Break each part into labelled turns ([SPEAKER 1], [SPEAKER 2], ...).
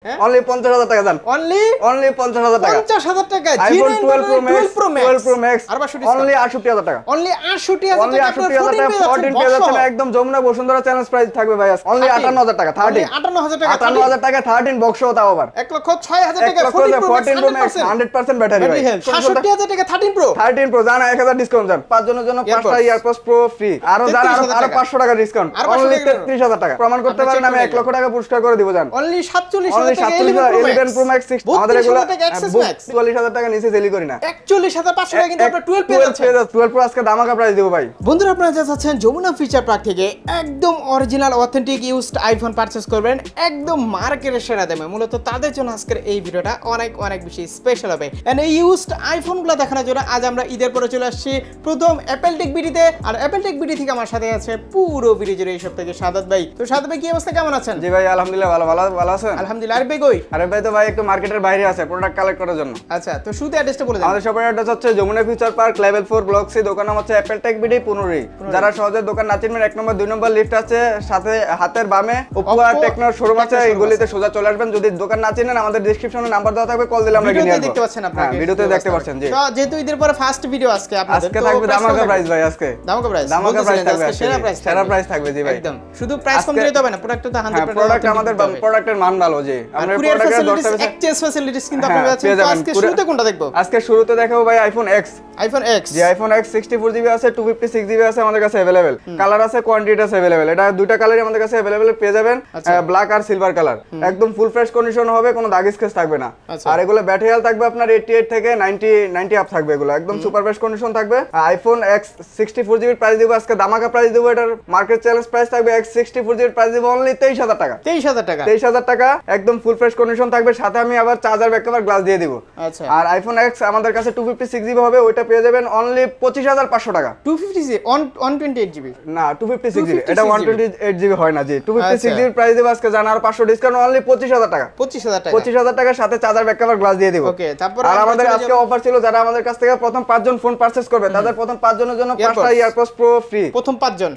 [SPEAKER 1] Only 50,000 টাকা দেন। Only 50,000 টাকা।
[SPEAKER 2] 50,000 টাকা।
[SPEAKER 1] iPhone 12 Pro Max
[SPEAKER 2] আর 500
[SPEAKER 1] অনলি 68,000 টাকা।
[SPEAKER 2] অনলি 68,000 টাকা।
[SPEAKER 1] 14 পেয়ে যাচ্ছেন একদম যমুনা বসুন্ধরা চ্যালেঞ্জ প্রাইস থাকবে ভাই আজকে। অনলি 58,000 টাকা।
[SPEAKER 2] 58,000 টাকা।
[SPEAKER 1] 58,000 টাকা 13 বক্স তাও আবার
[SPEAKER 2] 1,06,000 টাকা।
[SPEAKER 1] 14 Pro Max 100% ব্যাটারি ভাই।
[SPEAKER 2] 67,000 টাকা 13 Pro।
[SPEAKER 1] 13 Pro জানা 1000 ডিসকাউন্ট জান। 5 জনের জন্য 5টা ইয়ারপডস প্রো ফ্রি। আরো জানা আরো 500 টাকা ডিসকাউন্ট। অনলি 33,000 টাকা। প্রমাণ করতে পারেন আমি 1 লক্ষ টাকা পুরস্কার করে দিব জান।
[SPEAKER 2] অনলি 47,000 টাকা
[SPEAKER 1] 11 Pro Max 6 আমাদের এগুলো 44,000 টাকা নিচে সেলই করি না।
[SPEAKER 2] 41,500 টাকা কিন্তু আপনারা 12 পেয়ে যাচ্ছেন।
[SPEAKER 1] 12 Pro আজকে দামাকা প্রাইস দেব ভাই।
[SPEAKER 2] বন্ধুরা আপনারা যা চাচ্ছেন যমুনা ফিচার পার্ক থেকে একদম original authentic used iPhone purchase করবেন একদম মার্কেটের সেরা দামে। মূলত তাদের জন্য আজকের এই ভিডিওটা অনেক বেশি স্পেশাল হবে। এন্ড এই ইউজড আইফোনগুলো দেখানোর জন্য আজ আমরা ঈদের পরে চলে আসছি প্রথম অ্যাপল টেক বিডিতে। আর অ্যাপল টেক বিডি থেকে আমার সাথে আছে পুরো ভিডিও জুড়ে এই সপ্তাহে সাদাত ভাই। তো সাদাত ভাই কি অবস্থা, কেমন আছেন?
[SPEAKER 1] জি ভাই আলহামদুলিল্লাহ ভালো আছেন?
[SPEAKER 2] আলহামদুলিল্লাহ। আর ভাই কই?
[SPEAKER 1] আরে ভাই তো ভাই একটু মার্কেটের বাইরে আছে প্রোডাক্ট কালেক্ট করার জন্য।
[SPEAKER 2] আচ্ছা, তো শুরুতে অ্যাড্রেসটা বলে দেন।
[SPEAKER 1] আমাদের শপের অ্যাড্রেস হচ্ছে Jamuna future park level 4 block C, দোকান নাম হচ্ছে অ্যাপল টেক বিডি পুনুরি। যারা সহজে দোকান না চিনবেন 1 নম্বর 2 নম্বর লিফট আছে, সাথে হাতের বামে ওপো আর টেকনোর শোরুম আছে, এই গলিতে সোজা চলে আসবেন। যদি দোকান না চিনেন আমাদের ডেসক্রিপশনে নাম্বার দেওয়া থাকবে, কল দিলে আমরা গিয়ে নিয়ে আসব।
[SPEAKER 2] দেখতে পাচ্ছেন আপনারা,
[SPEAKER 1] ভিডিওতে দেখতে পাচ্ছেন। জি
[SPEAKER 2] তো যেহেতু ঈদের পরে ফার্স্ট ভিডিও আজকে আপনাদের,
[SPEAKER 1] আজকে থাকবে দামাকা প্রাইস ভাই। আজকে
[SPEAKER 2] দামাকা প্রাইস
[SPEAKER 1] থাকবে, সেরা প্রাইস থাকবে। জি ভাই
[SPEAKER 2] একদম শুধু প্রাইস কম দিলে হবে না, প্রোডাক্টটা তো 100%
[SPEAKER 1] প্রোডাক্ট আমাদের প্রোডাক্টের মান ভালো। জি আমরা প্রোডাক্টের দরকার
[SPEAKER 2] এক্সচেঞ্জ ফ্যাসিলিটিস কিন্তু আপনারা পাচ্ছেন। তো আজকে শুরুতে কোনটা দেখব?
[SPEAKER 1] আজকে শুরুতে দেখাবো ভাই আইফোন এক্স। জি আইফোন এক্স 64GB আছে, 256GB আছে আমাদের কাছে अवेलेबल। কালার আছে, কোয়ান্টিটি আছে अवेलेबल। এটা দুইটা কালারই আমাদের কাছে अवेलेबल পেয়ে যাবেন, ব্ল্যাক আর সিলভার কালার। একদম ফুল ফ্রেশ কন্ডিশন হবে, কোনো দাগ স্কেচ থাকবে না। আর এগুলো ব্যাটারি হেলথ থাকবে আপনার 88 থেকে 90 আপ থাকবে। এগুলো একদম সুপার ফ্রেশ কন্ডিশন থাকবে। আইফোন এক্স 64GB প্রাইস দিব আজকে দামাকা প্রাইস দিব। এটার মার্কেট চ্যালেঞ্জ প্রাইস থাকবে এক্স 64GB প্রাইস দিব অনলি 23,000 টাকা। 23,000 টাকা একদম ফুল ফ্রেশ কন্ডিশন থাকবে, সাথে আমি আবার চার্জার ব্যাক কভার গ্লাস দিয়ে দিব।
[SPEAKER 2] আচ্ছা,
[SPEAKER 1] আর আইফোন এক্স আমাদের কাছে 256GB হবে, ওইটা পেয়ে যাবেন অনলি 25,500 টাকা।
[SPEAKER 2] 128GB
[SPEAKER 1] না 256GB, এটা 128GB হয় না। জি 256GB প্রাইস দেব আজকে জানা আর 500 ডিসকাউন্ট অনলি 25,000 টাকা। 25,000 টাকার সাথে চার্জার ব্যাক কভার গ্লাস দিয়ে দিব।
[SPEAKER 2] ওকে, তারপর
[SPEAKER 1] আর আমাদের আজকে অফার ছিল, যারা আমাদের কাছ থেকে প্রথম 5 জন ফোন পারচেজ করবে তাদের প্রথম 5 জনের জন্য 5টা ইয়ারপডস প্রো ফ্রি।
[SPEAKER 2] প্রথম 5 জন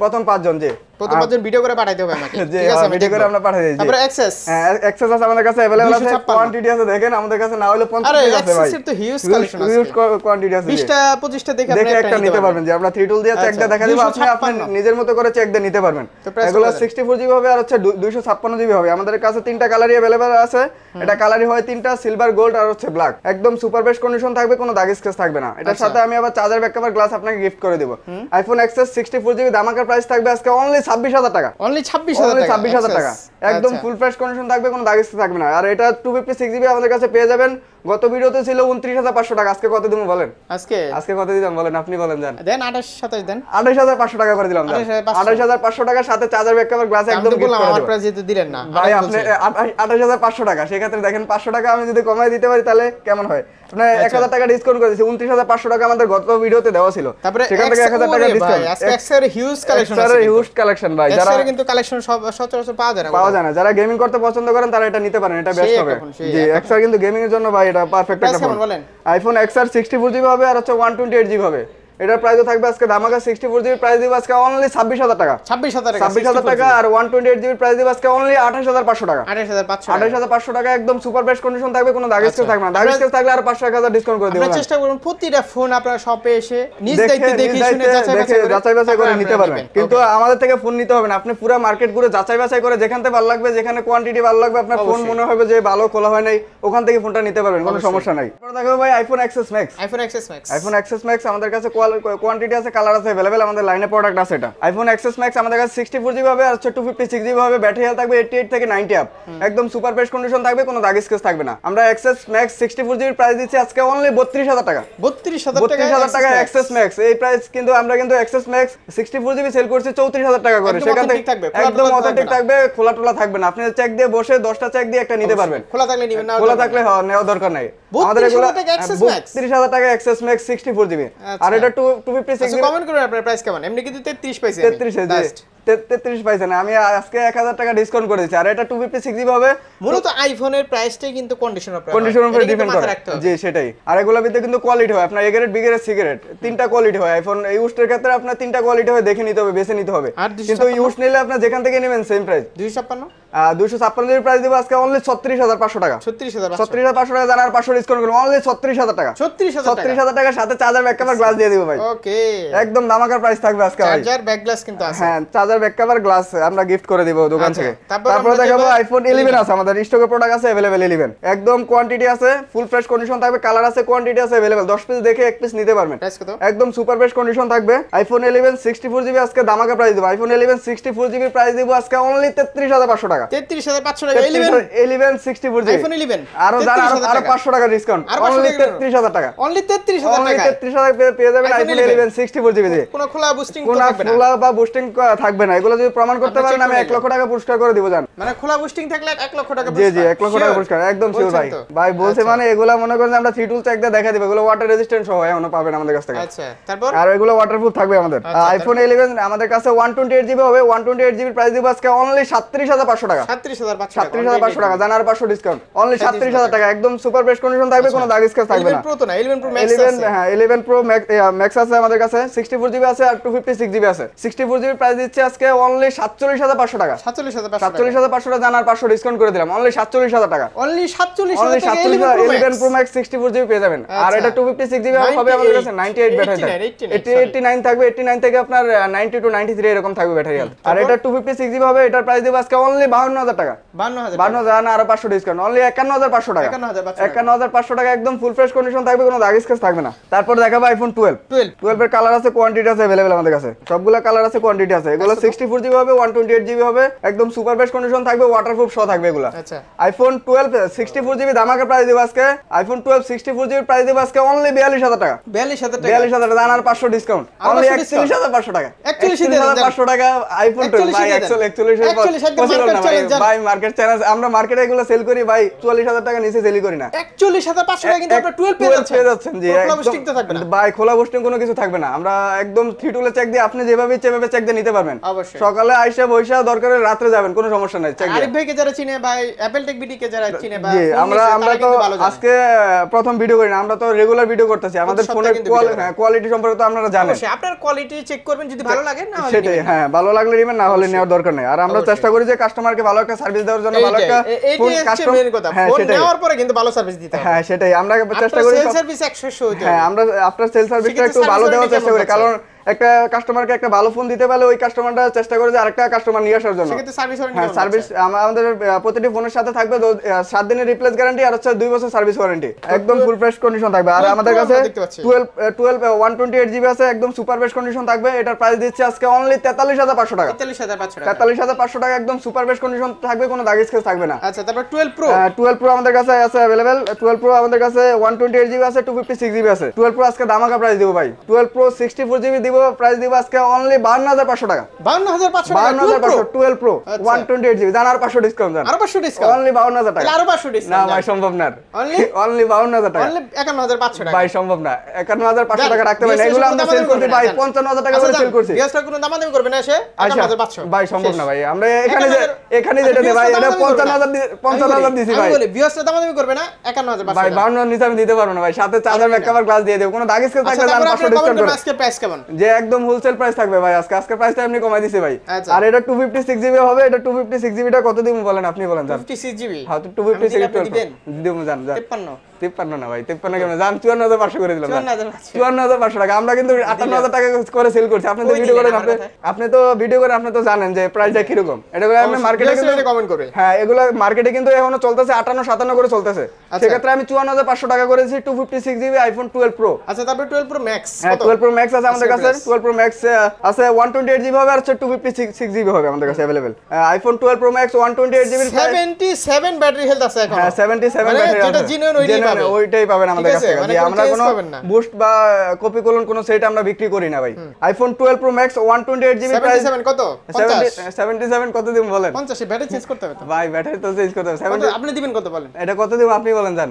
[SPEAKER 2] জি প্রথম 5 জন ভিডিও করে পাঠাইতে হবে আমাকে। ঠিক আছে,
[SPEAKER 1] ভিডিও করে আমরা পাঠিয়ে দিই।
[SPEAKER 2] তারপর অ্যাক্সেস
[SPEAKER 1] আছে আমাদের কাছে अवेलेबल আছে, কোয়ান্টিটি আছে দেখেন আমাদের কাছে না হলে 50 পিস আছে ভাই।
[SPEAKER 2] এর তো হিউজ কালেকশন আছে,
[SPEAKER 1] হিউজ কোয়ান্টিটি আছে।
[SPEAKER 2] 20টা 25টা দেখে আপনি
[SPEAKER 1] একটা নিতে পারবেন। যে আমরা 3 টুল দিয়ে চেক দিয়ে দেখা দিব, আপনি নিজের মতো করে চেক দিয়ে নিতে পারবেন। এগুলো 64GB হবে আর হচ্ছে 256GB হবে। আমাদের কাছে 3টা কালারই अवेलेबल আছে। এটা কালারই হয় 3টা, সিলভার, গোল্ড আর হচ্ছে ব্ল্যাক। একদম সুপার বেস্ট কন্ডিশন থাকবে, কোনো দাগ স্কেচ থাকবে না। এটার সাথে আমি আবার চার্জার ব্যাক কভার গ্লাস আপনাকে গিফট করে দেব। আইফোন এক্সএস 64GB দামাকার প্রাইস থাকবে আজকে অনলি 26,000 টাকা।
[SPEAKER 2] অনলি 26,000
[SPEAKER 1] টাকা একদম ফুল ফ্রেশ কন্ডিশন থাকবে, কোনো দাগ স্কেচ থাকবে না। আর এটা 256GB আমাদের কাছে পেয়ে যাবেন। গত ভিডিওতে ছিল 29,500 টাকা, আজকে কত দিমু বলেন? আজকে কত দিলাম বলেন, আপনি বলেন। জান দেন 28 দেন, 28,500 টাকা করে দিলাম। 28,500 টাকার সাথে চার্জার ব্যাক কভার গ্লাস একদম গিফট করে দেব।
[SPEAKER 2] আমার প্রাইস যেতে দিলেন না
[SPEAKER 1] ভাই, আপনি 28,500 টাকা। সেই ক্ষেত্রে দেখেন 500 টাকা আমি যদি কমাই দিতে পারি তাহলে কেমন হয়? আপনি 1,000 টাকা ডিসকাউন্ট করে দিয়েছি। 29,500 টাকা আমাদের গত ভিডিওতে দেওয়া ছিল, সেখান থেকে 1,000 টাকা ডিসকাউন্ট।
[SPEAKER 2] আজকে এক্সের হিউজ কালেকশন আছে,
[SPEAKER 1] হিউজ কালেকশন ভাই। যারা
[SPEAKER 2] কিন্তু কালেকশন সব সচরাচর পাওয়া যায় না,
[SPEAKER 1] যারা গেমিং করতে পছন্দ করেন তারা এটা নিতে পারেন, এটা বেস্ট হবে। জি এক্সআর কিন্তু গেমিং এর জন্য ভাই এটা পারফেক্ট একটা ফোন। আইফোন এক্সআর 64GB হবে আর হচ্ছে 128GB হবে। এটার প্রাইসও থাকবে আজকে দামাকা 64GB প্রাইস দিব আজকে অনলি 26,000 টাকা। 26,000 টাকা। আর 128GB প্রাইস দিব আজকে অনলি 28,500 টাকা। 28,500 টাকা একদম সুপার বেস্ট কন্ডিশন থাকবে, কোনো দাগ স্কেচ থাকবে না। দাগ স্কেচ থাকলে আর 500-1000 ডিসকাউন্ট করে দেব।
[SPEAKER 2] আমরা চেষ্টা করব প্রতিটা ফোন আপনারা শপে এসে নিজ দায়িত্বে দেখে শুনে
[SPEAKER 1] যাচাই বাছাই করে নিতে পারবেন। কিন্তু আমাদের থেকে ফোন নিতে হবে না, আপনি পুরো মার্কেট ঘুরে যাচাই বাছাই করে যেখান থেকে ভালো লাগবে, যেখানে কোয়ান্টিটি ভালো লাগবে, আপনার ফোন মনে হবে যে ভালো খোলা হয় নাই, ওখান থেকে ফোনটা নিতে পারবেন, কোনো সমস্যা নাই। আপনারা দেখো ভাই iPhone XS max. IPhone XS max আমাদের কাছে কোয়ান্টিটি আছে, কালার আছে अवेलेबल, আমাদের লাইনে প্রোডাক্ট আছে। এটা আইফোন এক্সএস ম্যাক্স আমাদের কাছে 64GB হবে আর 256GB হবে। ব্যাটারি হেলথ থাকবে 88 থেকে 90 আপ। একদম সুপার ফ্রেশ কন্ডিশন থাকবে, কোনো দাগ স্কেচ থাকবে না। আমরা এক্সএস ম্যাক্স 64GB প্রাইস দিচ্ছি আজকে অনলি 32,000 টাকা। 32,000 টাকা এক্সএস ম্যাক্স। এই প্রাইস কিন্তু আমরা কিন্তু এক্সএস ম্যাক্স 64GB সেল করছি 34,000 টাকা করে। সেখান থেকে একদম অথেন্টিক থাকবে, খোলা টোলা থাকবে না। আপনি চেক দিয়ে বসে 10টা চেক দিয়ে একটা নিতে পারবেন।
[SPEAKER 2] খোলা থাকলে নেবেন না,
[SPEAKER 1] খোলা থাকলে নেওয়ার দরকার নাই। আমাদের এগুলো 32,000 টাকা এক্সএস ম্যাক্স 64GB। আর এটা 256GB।
[SPEAKER 2] কমেন্ট করুন আপনার প্রাইস কেমন। এমনি কিন্তু 33 পাইছি,
[SPEAKER 1] 33 পাইছেন। আমি আজকে 1000 টাকা ডিসকাউন্ট করে দিয়েছি। আর এটা 256GB হবে।
[SPEAKER 2] মূলত আইফোনের প্রাইসটাই কিন্তু কন্ডিশনের
[SPEAKER 1] উপরে ডিপেন্ড করে। জি সেটাই। আর এগুলোর ভিতরে কিন্তু কোয়ালিটি হয়, আপনার এ-গ্রেড, বি-গ্রেড, সি-গ্রেড 3টা কোয়ালিটি হয়। আইফোন ইউজড এর ক্ষেত্রে আপনার 3টা কোয়ালিটি হয়, দেখে নিতে হবে, বেছে নিতে হবে। কিন্তু ইউজ নিলে আপনি যেখান থেকে নেবেন সেম প্রাইস। 256 জিবি প্রাইস দিব আজকে অনলি 36500 টাকা। 36500 টাকা জানার 500 ডিসকাউন্ট করব অনলি 36000 টাকা। 36000 টাকার সাথে চার্জার ব্যাক কভার গ্লাস দিয়ে দিব ভাই।
[SPEAKER 2] ওকে,
[SPEAKER 1] একদম দামাকার প্রাইস থাকবে আজকে ভাই।
[SPEAKER 2] চার্জার ব্যাক গ্লাস কিন্তু আছে।
[SPEAKER 1] হ্যাঁ, চার্জার ব্যাক কভার গ্লাস আমরা গিফট করে দিব দোকান থেকে। তারপর
[SPEAKER 2] আমরা
[SPEAKER 1] দেখাবো
[SPEAKER 2] দেখাবো
[SPEAKER 1] আইফোন 11 আছে আমাদের স্টকে প্রোডাক্ট আছে अवेलेबल 11 একদম কোয়ান্টিটি আছে, ফুল ফ্রেশ কন্ডিশন থাকবে, কালার আছে, কোয়ান্টিটি আছে अवेलेबल 10 পিস দেখে এক পিস নিতে পারবেন।
[SPEAKER 2] প্রাইস কত?
[SPEAKER 1] একদম সুপার ফ্রেশ কন্ডিশন থাকবে। আইফোন 11 64 জিবি আজকে দামাকা প্রাইস দিব। আইফোন 11 64 জিবি প্রাইস দিব আজকে অনলি 33500 টাকা।
[SPEAKER 2] 33500 টাকা
[SPEAKER 1] 11 64 জিবি
[SPEAKER 2] আইফোন 11
[SPEAKER 1] আরো 500 টাকা ডিসকাউন্ট অনলি 33000 টাকা।
[SPEAKER 2] অনলি 33000 টাকা
[SPEAKER 1] 33000 পেয়ে যাবেন আইফোন 11 64 জিবি দিয়ে।
[SPEAKER 2] কোনো খোলা বুস্টিং
[SPEAKER 1] কোনো
[SPEAKER 2] থাকবে না,
[SPEAKER 1] খোলা বা বুস্টিং থাকবে না। এগুলো যদি প্রমাণ করতে পারেন আমি 1 লক্ষ টাকা পুরস্কার করে দিব জান।
[SPEAKER 2] মানে খোলা বুস্টিং থাকলে 1 লক্ষ টাকা
[SPEAKER 1] জি
[SPEAKER 2] পুরস্কার।
[SPEAKER 1] জি 1 লক্ষ টাকা পুরস্কার একদম শিওর ভাই। ভাই বলছে মানে এগুলা মনে করেন আমরা 3 টুল চেক দিয়ে দেখা দিব। এগুলো ওয়াটার রেজিস্ট্যান্ট সহ এখনো পাবেন আমাদের কাছ থেকে।
[SPEAKER 2] আচ্ছা, তারপর
[SPEAKER 1] আর এগুলো ওয়াটারপ্রুফ থাকবে আমাদের। আইফোন 11 আমাদের কাছে 128 জিবি হবে। 128 জিবি প্রাইস দিব আজকে অনলি 37500 টাকা। 37500 টাকা জানার 500 ডিসকাউন্ট অনলি 37000 টাকা। একদম সুপার ফ্রেশ কন্ডিশন থাকবে, কোনো দাগ স্ক্র্যাচ থাকবে না।
[SPEAKER 2] 11 প্রো তো না, 11 প্রো ম্যাক্স
[SPEAKER 1] 11
[SPEAKER 2] আছে।
[SPEAKER 1] হ্যাঁ 11 প্রো ম্যাক্স আছে আমাদের কাছে। 64 জিবি আছে আর 256 জিবি আছে। 64 জিবি প্রাইস দিচ্ছে আজকে অনলি 47500 টাকা। 47500 টাকা জানার 500 ডিসকাউন্ট করে দিলাম অনলি 47000 টাকা।
[SPEAKER 2] অনলি 47000 টাকা
[SPEAKER 1] 11 প্রো ম্যাক্স 64 জিবি পেয়ে যাবেন। আর এটা 256 জিবি হবে আমাদের কাছে 98 ব্যাটারি থাকবে। 89 থাকবে, 89 থেকে আপনার 90 টু 93 এরকম থাকবে ব্যাটারি হেলথ। আর এটা 256 জিবি হবে, এটার প্রাইস দেব আজকে অনলি 52000 টাকা। 52000 আর 500 ডিসকাউন্ট অনলি 51500 টাকা। 51500 টাকা একদম ফুল ফ্রেশ কন্ডিশন থাকবে, কোনো দাগ স্ক্র্যাচ থাকবে না। তারপর দেখাবো আইফোন 12 এর কালার আছে, কোয়ান্টিটি আছে अवेलेबल আমাদের কাছে। সবগুলা কালার আছে, কোয়ান্টিটি আছে। এগুলো 64 জিবি হবে, 128 জিবি হবে, একদম সুপার ফ্রেশ কন্ডিশন থাকবে, ওয়াটারপ্রুফ সহ থাকবে এগুলা।
[SPEAKER 2] আচ্ছা,
[SPEAKER 1] আইফোন 12 64 জিবি দামাকা প্রাইস দেব আজকে। আইফোন 12 64 জিবি প্রাইস দেব আজকে অনলি 42000 টাকা। 42000 টাকা জানার 500 ডিসকাউন্ট অনলি 41500 টাকা। 41500 টাকা আইফোন 12 ভাই। 41 ভাই মার্কেট চ্যালেঞ্জ। আমরা মার্কেটে এগুলো সেল করি ভাই 44000 টাকা নিচে সেল করি না।
[SPEAKER 2] 41500 টাকা কিন্তু আপনারা 12 পেয়ে যাচ্ছেন।
[SPEAKER 1] জি
[SPEAKER 2] খোলা বুস্টিং তো থাকবে না
[SPEAKER 1] ভাই, খোলা বুস্টিং কোনো কিছু থাকবে না। আমরা একদম 3 টুলে চেক দিয়ে আপনি যেভাবে চেক দিয়ে নিতে পারবেন। সকালে আইসা বইসা দরকারে রাতে যাবেন, কোনো সমস্যা নাই। চেক
[SPEAKER 2] আরিফ ভাইকে যারা চিনে ভাই, অ্যাপল টেক বিডি কে যারা চিনে ভাই,
[SPEAKER 1] জি আমরা তো আজকে প্রথম ভিডিও করি না, আমরা তো রেগুলার ভিডিও করতেছি। আমাদের ফোনের কোয়ালিটি সম্পর্কে তো আপনারা জানেন।
[SPEAKER 2] অবশ্যই আপনার কোয়ালিটি চেক করবেন, যদি ভালো লাগে না হলে
[SPEAKER 1] সেটাই। হ্যাঁ, ভালো লাগলে নেবেন, না হলে নেওয়ার দরকার নেই। আর আমরা চেষ্টা করি যে কাস্টমারকে ভালো একটা সার্ভিস দেওয়ার জন্য, ভালো একটা ফোন কাস্টমার ফোন
[SPEAKER 2] নেওয়ার পরে কিন্তু ভালো সার্ভিস দিতে হবে।
[SPEAKER 1] হ্যাঁ সেটাই আমরা চেষ্টা করি।
[SPEAKER 2] সেল সার্ভিস 100 হইতে হবে।
[SPEAKER 1] হ্যাঁ, আমরা আফটার সেল সার্ভিসটা একটু ভালো দেওয়ার চেষ্টা করি, কারণ একটা কাস্টমারকে একটা ভালো ফোন দিতে পারলে ওই কাস্টমারটা চেষ্টা করে যে আরেকটা কাস্টমার নিয়ে আসার জন্য।
[SPEAKER 2] সেক্ষেত্রে সার্ভিস ওয়ারেন্টি,
[SPEAKER 1] হ্যাঁ সার্ভিস আমাদের প্রতিটি ফোনের সাথে থাকবে 7 দিনের রিপ্লেস গ্যারান্টি আর 2 বছর সার্ভিস ওয়ারেন্টি, একদম ফুল ফ্রেশ কন্ডিশন থাকবে। আর আমাদের কাছে 12 128 জিবি আছে, একদম সুপার ফ্রেশ কন্ডিশন থাকবে। এটার প্রাইস দিচ্ছে আজকে অনলি 43500 টাকা। 43500 টাকা একদম সুপার ফ্রেশ কন্ডিশন থাকবে, কোনো দাগ স্ক্র্যাচ থাকবে না।
[SPEAKER 2] আচ্ছা, তারপর
[SPEAKER 1] 12 প্রো আমাদের কাছে আছে अवेलेबल। 12 প্রো আমাদের কাছে 128 জিবি আছে, 256 জিবি আছে। 12 প্রো আজকে দামাকা প্রাইস দিব ভাই। 12 প্রো 64 জিবি দিব, প্রাইস দিব আজকে অনলি 52500 টাকা। 52500 12 প্রো 128 জিবি জানার 500 ডিসকাউন্ট জান।
[SPEAKER 2] আর 500 ডিসকাউন্ট
[SPEAKER 1] অনলি 52000 টাকা।
[SPEAKER 2] আরো 500 ডিসকাউন্ট
[SPEAKER 1] না ভাই, সম্ভব না। অনলি 52000 টাকা।
[SPEAKER 2] অনলি 51500 টাকা
[SPEAKER 1] ভাই, সম্ভব না। 51500 টাকা রাখতে পারেন। এগুলো আমরা সেল করছি ভাই 55000 টাকা করে সেল করছি।
[SPEAKER 2] বিয়াসটা কোনো দামাদামি করবে না এসে 51500।
[SPEAKER 1] ভাই সম্ভব না ভাই, আমরা এখানে যেটা দেই ভাই, এটা 55000 দিছি ভাই।
[SPEAKER 2] আমি বলি বিয়াসটা দামাদামি করবে না 51500
[SPEAKER 1] ভাই। 52 নিচে আমি দিতে পারবো না ভাই, সাথে চার্জার ব্যাক কভার গ্লাস দিয়ে দেব, কোনো দাগ স্ক্র্যাচ থাকলে জান 500 ডিসকাউন্ট করে।
[SPEAKER 2] আজকে প্রাইস কেমন?
[SPEAKER 1] যে একদম হোলসেল প্রাইস থাকবে ভাই আজকে প্রাইসটা এমনি কমাই দিছি ভাই। আর এটা 256 জিবি হবে। এটা 256 জিবিটা কত দিব বলেন, আপনি বলেন জান।
[SPEAKER 2] 56 জিবি
[SPEAKER 1] হ্যাঁ, তো 256 দিব জান। 53 না ভাই, 53 কেমন জান? 54500 করে দিলাম। 54500 টাকা। আমরা কিন্তু 58000 টাকা করে সেল করছি। আপনি তো ভিডিও করেন, আপনি তো জানেন যে প্রাইসটা কি রকম। এটা আমি মার্কেটে কিন্তু
[SPEAKER 2] কমেন্ট করবে।
[SPEAKER 1] হ্যাঁ, এগুলা মার্কেটে কিন্তু এখনো চলতেছে 58-57 করে চলতেছে। সেক্ষেত্রে আমি 54500 টাকা করেছি 256 জিবি আইফোন 12 প্রো।
[SPEAKER 2] আচ্ছা, তারপর 12 প্রো ম্যাক্স।
[SPEAKER 1] হ্যাঁ, 12 প্রো ম্যাক্স আছে আমাদের কাছে। 12 প্রো ম্যাক্স আছে 128 জিবি হবে, আর 256 জিবি হবে আমাদের কাছে available. IPhone 12 pro max 128 GB
[SPEAKER 2] 77 battery health আছে এখন।
[SPEAKER 1] হ্যাঁ, 77 ব্যাটারি আছে।
[SPEAKER 2] যেটা জিনুইন
[SPEAKER 1] ওইটাই পাবেন আমাদের কাছে।
[SPEAKER 2] মানে
[SPEAKER 1] আমরা কোনো বুস্ট বা কপি কোলন কোনো সেট আমরা বিক্রি করি না ভাই। IPhone 12 pro max 128 GB price
[SPEAKER 2] 77 কত?
[SPEAKER 1] 77 কত দিন বলেন?
[SPEAKER 2] 50 ব্যাটারি চেঞ্জ করতে হবে তো
[SPEAKER 1] ভাই, ব্যাটারি তো চেঞ্জ করতে হবে। 70
[SPEAKER 2] আপনি দিবেন কত বলেন?
[SPEAKER 1] এটা কত দিব আপনি বলেন জান।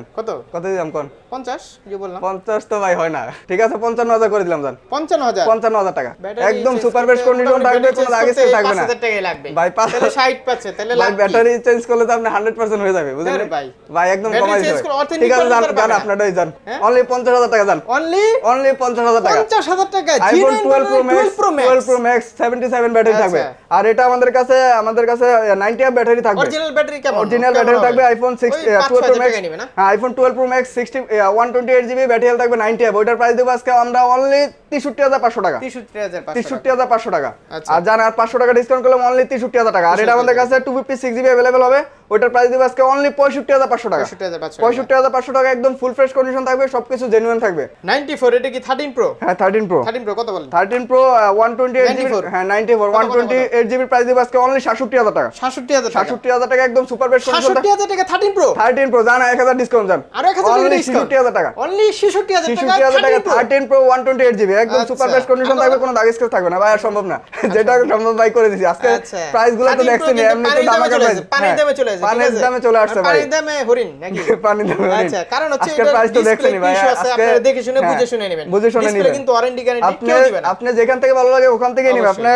[SPEAKER 1] কত দিলাম কোন?
[SPEAKER 2] 50 যে বললাম।
[SPEAKER 1] 50 তো ভাই হয় না। ঠিক আছে, 55000 করে দিলাম জান।
[SPEAKER 2] 55000
[SPEAKER 1] 55,000 টাকা একদম সুপার বেস্ট কন্ডিশন থাকবে, কোনো দাগ স্ক্র্যাচ থাকবে না।
[SPEAKER 2] 5,000 টাকাই লাগবে
[SPEAKER 1] ভাই
[SPEAKER 2] তাহলে 60 পাচ্ছে, তাহলে
[SPEAKER 1] ভাই ব্যাটারি চেঞ্জ করলে তো আপনি 100% হয়ে যাবে, বুঝলেন
[SPEAKER 2] ভাই
[SPEAKER 1] ভাই একদম
[SPEAKER 2] ব্যাটারি
[SPEAKER 1] কমাই
[SPEAKER 2] চেঞ্জ
[SPEAKER 1] দিবে।
[SPEAKER 2] করে authentic
[SPEAKER 1] ঠিক আছে
[SPEAKER 2] করলে
[SPEAKER 1] জান
[SPEAKER 2] তো
[SPEAKER 1] জান
[SPEAKER 2] পারবে না।
[SPEAKER 1] আপনারটাই জান,
[SPEAKER 2] হ্যাঁ?
[SPEAKER 1] অনলি 50,000 টাকা জান,
[SPEAKER 2] অনলি
[SPEAKER 1] অনলি 50,000 টাকা
[SPEAKER 2] 50,000 টাকা
[SPEAKER 1] iPhone 12 Pro Max 12 Pro
[SPEAKER 2] Max
[SPEAKER 1] Max 77 battery
[SPEAKER 2] আচ্ছা।
[SPEAKER 1] থাকবে। আর এটা আমাদের কাছে 90 অ্যাম্প ব্যাটারি থাকবে,
[SPEAKER 2] অরিজিনাল ব্যাটারি কেমন?
[SPEAKER 1] অরিজিনাল ব্যাটারি থাকবে iPhone 12 Pro Max,
[SPEAKER 2] নেবে না?
[SPEAKER 1] হ্যাঁ iPhone 12 Pro Max 128 GB battery health থাকবে 90 অ্যাম্প। ওটার প্রাইস দেব আজকে আমরা অনলি 63,500 টাকা,
[SPEAKER 2] 63,500
[SPEAKER 1] টাকা।
[SPEAKER 2] আচ্ছা।
[SPEAKER 1] আর জান আর 500 টাকা ডিসকাউন্ট করলে অনলি 63,000 টাকা। আর এটা আমাদের কাছে 256 জিবি अवेलेबल হবে, ওটার প্রাইস দেব আজকে অনলি 65,500 টাকা, 65,500 টাকা একদম ফুল ফ্রেশ কন্ডিশন থাকবে, সবকিছু জেনুইন থাকবে।
[SPEAKER 2] 94 এটা কি 13 প্রো?
[SPEAKER 1] হ্যাঁ 13 Pro
[SPEAKER 2] 13 প্রো কত বলেন?
[SPEAKER 1] 13 Pro 128 জিবি,
[SPEAKER 2] 94
[SPEAKER 1] হ্যাঁ 94 128 জিবি প্রাইস দেব আজকে অনলি 67,000 টাকা,
[SPEAKER 2] 67,000 টাকা
[SPEAKER 1] 67,000 টাকা একদম সুপার বেস্ট কন্ডিশন।
[SPEAKER 2] 67,000 টাকা 13 প্রো
[SPEAKER 1] 13 Pro জান 1000 ডিসকাউন্ট জান,
[SPEAKER 2] আর 1000
[SPEAKER 1] অনলি
[SPEAKER 2] ডিসকাউন্ট
[SPEAKER 1] 67,000 টাকা,
[SPEAKER 2] অনলি 66,000 টাকা
[SPEAKER 1] 66,000 টাকা 13 Pro 128 জিবি একদম সুপার বেস্ট কন্ডিশন থাকবে, কোনো দাগ স্ক্র্যাচ থাকবে না ভাই, আর সম্ভব না। যেটা সম্ভব ভাই করে দিছি আজকে। প্রাইস গুলো তো দেখছেন এমনি তো দাম আগে প্রাইস
[SPEAKER 2] পানির দামে চলে আসে,
[SPEAKER 1] পানির দামে চলে আসছে ভাই,
[SPEAKER 2] পানির দামে হরিণ নাকি?
[SPEAKER 1] পানির দামে হরিণ।
[SPEAKER 2] আচ্ছা, কারণ হচ্ছে
[SPEAKER 1] আজকে
[SPEAKER 2] এটা
[SPEAKER 1] প্রাইস তো দেখছেন ভাই, আজকে
[SPEAKER 2] আপনারা দেখে শুনে বুঝে শুনে নেবেন,
[SPEAKER 1] বুঝে শুনে
[SPEAKER 2] ডিসপ্লে
[SPEAKER 1] নেবেন,
[SPEAKER 2] কিন্তু ওয়ারেন্টি গ্যারান্টি
[SPEAKER 1] আপনি
[SPEAKER 2] কেউ দিবে না,
[SPEAKER 1] আপনি যেখান থেকে ভালো লাগে ওখান থেকেই নেবেন, আপনি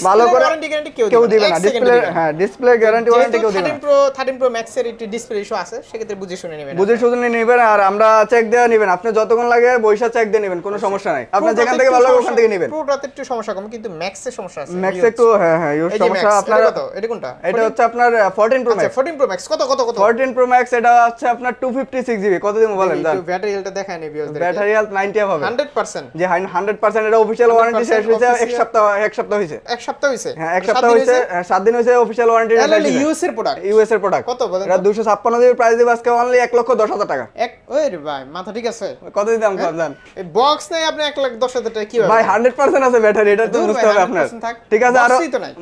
[SPEAKER 1] ভালো করে
[SPEAKER 2] ওয়ারেন্টি গ্যারান্টি কেউ
[SPEAKER 1] কেউ
[SPEAKER 2] দিবে
[SPEAKER 1] দিবে না, ডিসপ্লে হ্যাঁ ডিসপ্লে গ্যারান্টি ওয়ারেন্টি কেউ দিবে না।
[SPEAKER 2] 13 প্রো ম্যাক্স এর একটি ডিসপ্লে ইস্যু আছে, সেক্ষেত্রে বুঝে শুনে নেবেন,
[SPEAKER 1] বুঝে শুনে নেবেন। আর আমরা চেক দেওয়া নেবেন, আপনি যতক্ষণ লাগে বৈশা চেক দিয়ে নেবেন, কোনো সমস্যা নাই, আপনি যেখান থেকে ভালো লাগে ওখান থেকে নেবেন।
[SPEAKER 2] প্রোটাতে একটু সমস্যা কম, কিন্তু ম্যাক্স এর সমস্যা আছে,
[SPEAKER 1] ম্যাক্স একটু হ্যাঁ ইউজ সমস্যা আপনার।
[SPEAKER 2] কত এটা কোনটা?
[SPEAKER 1] এটা হচ্ছে আপনার 14 Pro Max।
[SPEAKER 2] আচ্ছা 14 প্রো ম্যাক্স কত
[SPEAKER 1] 14 Pro Max এটা হচ্ছে আপনার 256 জিবি, কত দিন বলেন জান?
[SPEAKER 2] একটু ব্যাটারি হেলথটা দেখায় নেই ভিউয়ারদের,
[SPEAKER 1] ব্যাটারি হেলথ 90 হবে
[SPEAKER 2] 100%,
[SPEAKER 1] যে 100% এটা অফিশিয়াল ওয়ারেন্টি শেষ হইছে, এক সপ্তাহ হইছে,
[SPEAKER 2] এক সপ্তাহ হইছে,
[SPEAKER 1] হ্যাঁ এক সপ্তাহ হইছে, 7 দিন হইছে অফিশিয়াল ওয়ারেন্টি।
[SPEAKER 2] তাহলে ইউএস এর প্রোডাক্ট,
[SPEAKER 1] ইউএস এর প্রোডাক্ট
[SPEAKER 2] কত বলেন?
[SPEAKER 1] এটা 256 জিবি প্রাইস দেব আজকে অনলি 1,10,000 টাকা।
[SPEAKER 2] এক ওই রে ভাই মাথা ঠিক আছে,
[SPEAKER 1] কত দিন দাম জান?
[SPEAKER 2] এই বক্স নাই আপনি 1,10,000 টাকা কিভাবে
[SPEAKER 1] ভাই 100% আছে ব্যাটারি, এটা তো বুঝতে হবে আপনার। ঠিক আছে আর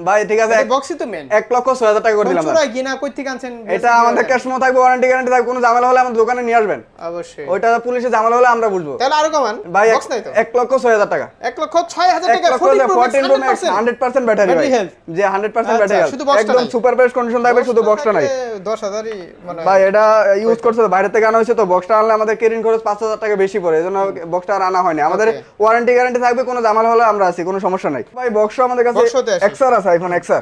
[SPEAKER 1] ভাই ঠিক আছে
[SPEAKER 2] বক্সই তো মেন,
[SPEAKER 1] 1,06,000 টাকা করে দিলাম।
[SPEAKER 2] চুরা গিনা কই থেকে আনছেন?
[SPEAKER 1] এটা আমাদের ক্যাশমো থাকবে, ওয়ারেন্টি গ্যারান্টি থাকবে, কোনো ঝামেলা হলে আমাদের দোকানে নিয়ে আসবেন,
[SPEAKER 2] অবশ্যই।
[SPEAKER 1] ওইটা পুলিশে ঝামেলা হলে আমরা বুঝবো।
[SPEAKER 2] তাহলে আরো কমান
[SPEAKER 1] ভাই
[SPEAKER 2] বক্স নাই তো
[SPEAKER 1] 1,06,000 টাকা,
[SPEAKER 2] 1,06,000 টাকা 14 প্রো ম্যাক্স
[SPEAKER 1] 100% ব্যাটারি ভাই, যে 100% ব্যাটারি
[SPEAKER 2] শুধু বক্সটা
[SPEAKER 1] একদম
[SPEAKER 2] নাই,
[SPEAKER 1] সুপার বেস্ট কন্ডিশন থাকবে, শুধু বক্সটা নাই।
[SPEAKER 2] 10,000ই মানে
[SPEAKER 1] ভাই এটা ইউজ করছে তো, বাইরে থেকে আনা হয়েছে তো, বক্সটা আনলে আমাদের কেরিং খরচ 5,000 টাকা বেশি পড়ে, এজন্য বক্সটা আর আনা হয়নি। আমাদের ওয়ারেন্টি গ্যারান্টি থাকবে, কোনো ঝামেলা হলে আমরা আছি, কোনো সমস্যা নাই। ভাই বক্স আমাদের কাছে XR আছে, iPhone XR,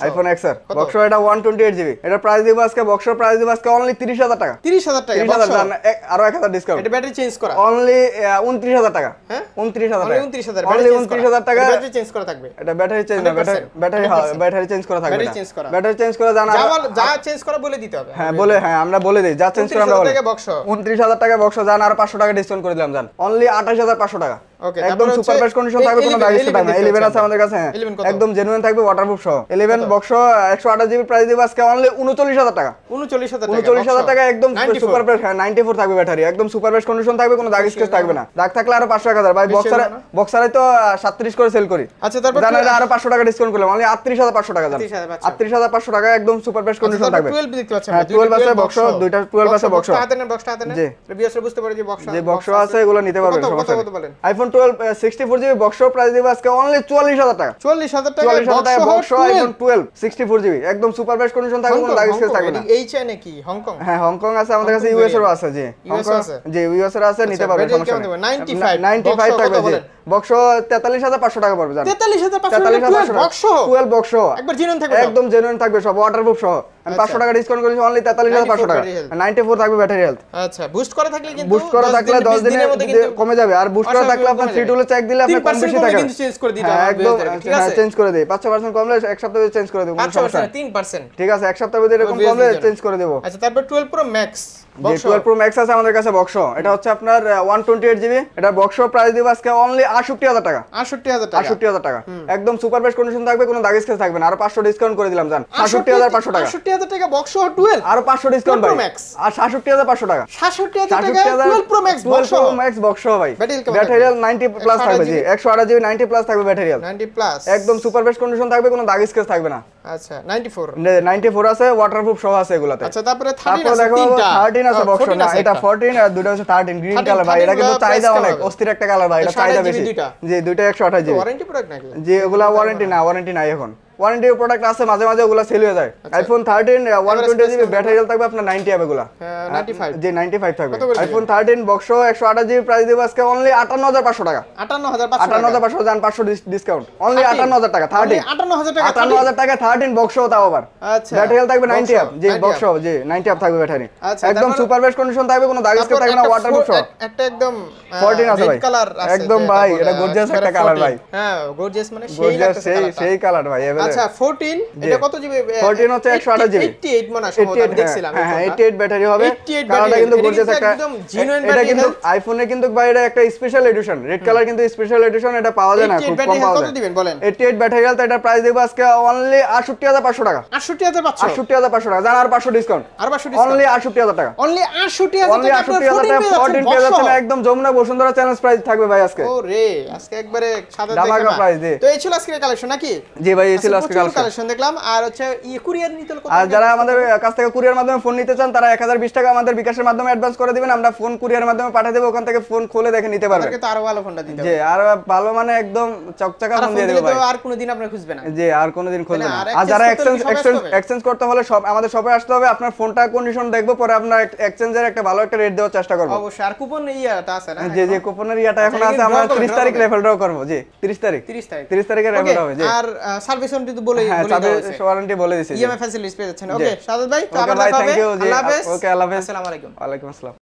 [SPEAKER 1] iPhone XR box, এটা 128 জিবি, এটা প্রাইস দিব আজকে, বক্সের প্রাইস দিব আজকে অনলি 30,000 টাকা,
[SPEAKER 2] 30,000 টাকা
[SPEAKER 1] 30,000 জান, আরো 1,000 ডিসকাউন্ট।
[SPEAKER 2] এটা ব্যাটারি চেঞ্জ করা
[SPEAKER 1] অনলি 29,000 টাকা,
[SPEAKER 2] হ্যাঁ
[SPEAKER 1] 29,000
[SPEAKER 2] অনলি
[SPEAKER 1] টাকা,
[SPEAKER 2] 29,000
[SPEAKER 1] অনলি 29,000 টাকা
[SPEAKER 2] ব্যাটারি চেঞ্জ করা থাকবে,
[SPEAKER 1] এটা ব্যাটারি চেঞ্জ না, ব্যাটারি চেঞ্জ করা থাকবে,
[SPEAKER 2] ব্যাটারি চেঞ্জ করা,
[SPEAKER 1] ব্যাটারি চেঞ্জ করা জানা
[SPEAKER 2] যা চেঞ্জ করা বলে দিতে হবে।
[SPEAKER 1] হ্যাঁ বলে, হ্যাঁ আমরা বলে দেই, যা চেঞ্জ করা আমরা বলে। 29,000 টাকা বক্স জান, আর 500 টাকা ডিসকাউন্ট করে দিলাম জান, অনলি 28,500 টাকা।
[SPEAKER 2] ওকে
[SPEAKER 1] একদম সুপার বেস্ট কন্ডিশন থাকবে, কোনো দাগ থাকবে না। 11 আছে আমাদের কাছে, হ্যাঁ একদম জেনুইন থাকবে, ওয়াটারপ্রুফ সহ। 11 বক্স 128 জিবি প্রাইস দিব আজকে অনলি 39,000 টাকা, 39,000 টাকা একদম সুপার বেস্ট, হ্যাঁ 94 থাকবে ব্যাটারি, একদম সুপার বেস্ট কন্ডিশন থাকবে, কোনো দাগ স্কেচ থাকবে না। দাগ থাকলে আরো 500 টাকা ভাই, বক্সারে তো 37 করে সেল করি।
[SPEAKER 2] আচ্ছা তারপর
[SPEAKER 1] জানেন আরো 500 টাকা ডিসকাউন্ট করলাম, অনলি 38,500 টাকা জান, 38,500 টাকা একদম সুপার বেস্ট কন্ডিশন থাকবে।
[SPEAKER 2] 12 দেখতে পাচ্ছেন,
[SPEAKER 1] হ্যাঁ 12 আছে বক্স, দুইটা 12 আছে বক্স,
[SPEAKER 2] বক্সটা হাতে নেন, জি রিভিউসে বুঝতে পারে যে বক্স
[SPEAKER 1] আছে, এগুলো নিতে পারবেন, সমস্যা নেই। আইফোন 12 64 জিবি বক্স প্রাইস দিব আজকে অনলি 44,000 টাকা,
[SPEAKER 2] 40,000 টাকা
[SPEAKER 1] বক্স আইফোন 12 64 জিবি একদম সুপার বেস্ট কন্ডিশন থাকবে, কোনো দাগ স্কেচ থাকবে না।
[SPEAKER 2] এই চাই নাকি হংকং?
[SPEAKER 1] হ্যাঁ হংকং আছে আমাদের কাছে, ইউএস এর আছে, জি হংকং জি ইউএস এর আছে, নিতে পারবেন, সমস্যা নেই। 95 থাকবে, জি বক্স 43,500 টাকা পড়বে জান,
[SPEAKER 2] 43,500 বক্স
[SPEAKER 1] 12 বক্স
[SPEAKER 2] একবার জেনুইন থাকবে,
[SPEAKER 1] একদম জেনুইন থাকবে, সব ওয়াটারপ্রুফ সহ। আমি 500 টাকা ডিসকাউন্ট করেছি, অনলি 43,500 টাকা, 94 থাকবে ব্যাটারি হেলথ।
[SPEAKER 2] আচ্ছা বুস্ট করা থাকলে কিন্তু
[SPEAKER 1] বুস্ট করা থাকলে 10 দিনের মধ্যে কমে যাবে, আর বুস্ট করা থাকলে আপনি 3 টুলে চেক দিলে আপনি কম বেশি টাকা
[SPEAKER 2] কিন্তু চেঞ্জ করে দিতে হবে,
[SPEAKER 1] একদম
[SPEAKER 2] ঠিক আছে
[SPEAKER 1] চেঞ্জ করে দেই, 5% কমলে এক সপ্তাহে চেঞ্জ করে দেব, কোনো সমস্যা নেই,
[SPEAKER 2] 3%,
[SPEAKER 1] ঠিক আছে এক সপ্তাহের ভিতরে এরকম কমলে চেঞ্জ করে দেব।
[SPEAKER 2] আচ্ছা তারপর 12 pro max box,
[SPEAKER 1] 12 pro max আছে আমাদের কাছে বক্স, এটা হচ্ছে আপনার 128 জিবি, এটা বক্স প্রাইস দিব আজকে অনলি 68,000 টাকা,
[SPEAKER 2] 68,000
[SPEAKER 1] টাকা একদম সুপার বেস্ট কন্ডিশন থাকবে, কোনো দাগ স্কেচ থাকবে না, আর 500 ডিসকাউন্ট করে দিলাম জান, 68,500 টাকা,
[SPEAKER 2] 68,000 টাকা বক্স 12
[SPEAKER 1] আর 500 ডিসকাউন্ট ভাই, আর 67,500 টাকা,
[SPEAKER 2] 67,000 টাকা 12 pro max box,
[SPEAKER 1] 12 pro max box ভাই, ব্যাটারি 90 প্লাস থাকবে, জি 128 জিবি 90 প্লাস থাকবে ব্যাটারি
[SPEAKER 2] 90 প্লাস
[SPEAKER 1] একদম সুপার বেস্ট কন্ডিশন থাকবে, কোনো দাগ স্কেচ থাকবে না।
[SPEAKER 2] আচ্ছা 94
[SPEAKER 1] আছে, ওয়াটারপ্রুফ সহ আছে এগুলাতে।
[SPEAKER 2] আচ্ছা তারপরে
[SPEAKER 1] 13 আছে, 13 আছে বক্স না, এটা 14 আর দুটো হচ্ছে 13 গ্রিন কালার ভাই, এটা কিন্তু চাহিদা অনেক, অস্থির একটা কালার ভাই, এটা চাহিদা বেশি, জি দুটো 128 জিবি
[SPEAKER 2] ওয়ারেন্টি প্রোডাক্ট নাকি?
[SPEAKER 1] জি এগুলা ওয়ারেন্টি না, ওয়ারেন্টি নাই এখন, ওয়ারেন্টি প্রোডাক্ট আছে, মাঝে মাঝে ওগুলা সেল হয়ে যায়। আইফোন 13 120 জিবি ব্যাটারি হেলথ থাকবে আপনার 90 হবে এগুলা।
[SPEAKER 2] 95
[SPEAKER 1] জি 95 থাকবে। আইফোন 13 বক্স 128 জিবি প্রাইস দেব আজকে অনলি 58500 টাকা। 58500 জান 500 ডিসকাউন্ট অনলি 58000 টাকা। 13 58000 টাকা 13 বক্স তাও আবার।
[SPEAKER 2] আচ্ছা
[SPEAKER 1] ব্যাটারি হেলথ থাকবে 90 আপ। জি বক্স জি 90 আপ থাকবে ব্যাটারি। একদম সুপার বেস্ট কন্ডিশন থাকবে, কোনো দাগ স্ক্র্যাচ থাকবে না, ওয়াটারপ্রুফ সব।
[SPEAKER 2] একটা একদম
[SPEAKER 1] 14 আছে ভাই
[SPEAKER 2] কালার আছে
[SPEAKER 1] একদম ভাই, এটা গর্জিয়াস একটা কালার ভাই।
[SPEAKER 2] হ্যাঁ গর্জিয়াস মানে
[SPEAKER 1] গর্জিয়াস সেই কালার ভাই এবারে।
[SPEAKER 2] আচ্ছা 14 এটা কত জিবি?
[SPEAKER 1] 14 হচ্ছে 128 জিবি।
[SPEAKER 2] 88 মনে হয় সম্ভবত আমি দেখছিলাম।
[SPEAKER 1] হ্যাঁ 88 ব্যাটারি হবে। কালারটা কিন্তু গর্জিয়াস একটা,
[SPEAKER 2] একদম জেনুইন
[SPEAKER 1] এটা কিন্তু আইফোনে কিন্তু ভাই এটা একটা স্পেশাল এডিশন, রেড কালার কিন্তু স্পেশাল এডিশন, এটা পাওয়া যায় না, খুব কম পাওয়া যায়।
[SPEAKER 2] কত দিবেন বলেন?
[SPEAKER 1] 88 ব্যাটারি হেলথ, এটা প্রাইস দেব আজকে অনলি 68500 টাকা। 68500 টাকা জান, আর 500 ডিসকাউন্ট। অনলি 68000 টাকা।
[SPEAKER 2] অনলি 68000 টাকা
[SPEAKER 1] 14 পেয়ে যাচ্ছেন একদম যমুনা বসুন্ধরা চ্যালেঞ্জ প্রাইস থাকবে ভাই আজকে।
[SPEAKER 2] ওরে আজকে একবারে সাদা
[SPEAKER 1] ধামাকা প্রাইস দে।
[SPEAKER 2] তো এই ছিল আজকের কালেকশন নাকি?
[SPEAKER 1] জি ভাই এই ছিল আজকের
[SPEAKER 2] কালেকশন দেখলাম। আর হচ্ছে কুরিয়ার নিতে হলে কত?
[SPEAKER 1] আর যারা আমাদের কাছ থেকে কুরিয়ার মাধ্যমে ফোন নিতে চান তারা 1020 টাকা আমাদের বিকাশের মাধ্যমে অ্যাডভান্স করে দিবেন, আমরা ফোন কুরিয়ার মাধ্যমে পাঠিয়ে দেব, ওখান থেকে ফোন খুলে দেখে নিতে পারবেন।
[SPEAKER 2] তাদেরকে তো আরো ভালো ফোনটা দিতে হবে।
[SPEAKER 1] জি আর ভালো মানে একদম চকচকা ফোন দিয়ে দেব ভাই।
[SPEAKER 2] আর কোনোদিন আপনি খুঁজবেন না।
[SPEAKER 1] জি আর কোনোদিন খুলবে না। আর যারা এক্সচেঞ্জ করতে হলে সব আমাদের শপে আসতে হবে, আপনার ফোনটা কন্ডিশন দেখবো, পরে আপনার এক্সচেঞ্জের একটা ভালো একটা রেট দেওয়ার চেষ্টা করব।
[SPEAKER 2] অবশ্যই। আর কুপন ইয়াটা আছে না?
[SPEAKER 1] জি জি কুপনের ইয়াটা এখন আছে, আমরা 30 তারিখ রেফার ড্র করব। জি 30 তারিখে রেফার হবে। জি
[SPEAKER 2] আর সার্ভিস ওয়ারেন্টি তো বলে
[SPEAKER 1] হ্যাঁ সার্ভিস ওয়ারেন্টি বলে দিয়েছি।
[SPEAKER 2] ইএমআই ফ্যাসিলিটিস পেয়ে যাচ্ছেন। ওকে সাদত ভাই তো আবার দেখা হবে। আল্লাহ হাফেজ।
[SPEAKER 1] ওকে আল্লাহ হাফেজ।
[SPEAKER 2] আসসালামু আলাইকুম।
[SPEAKER 1] ওয়ালাইকুম আসসালাম।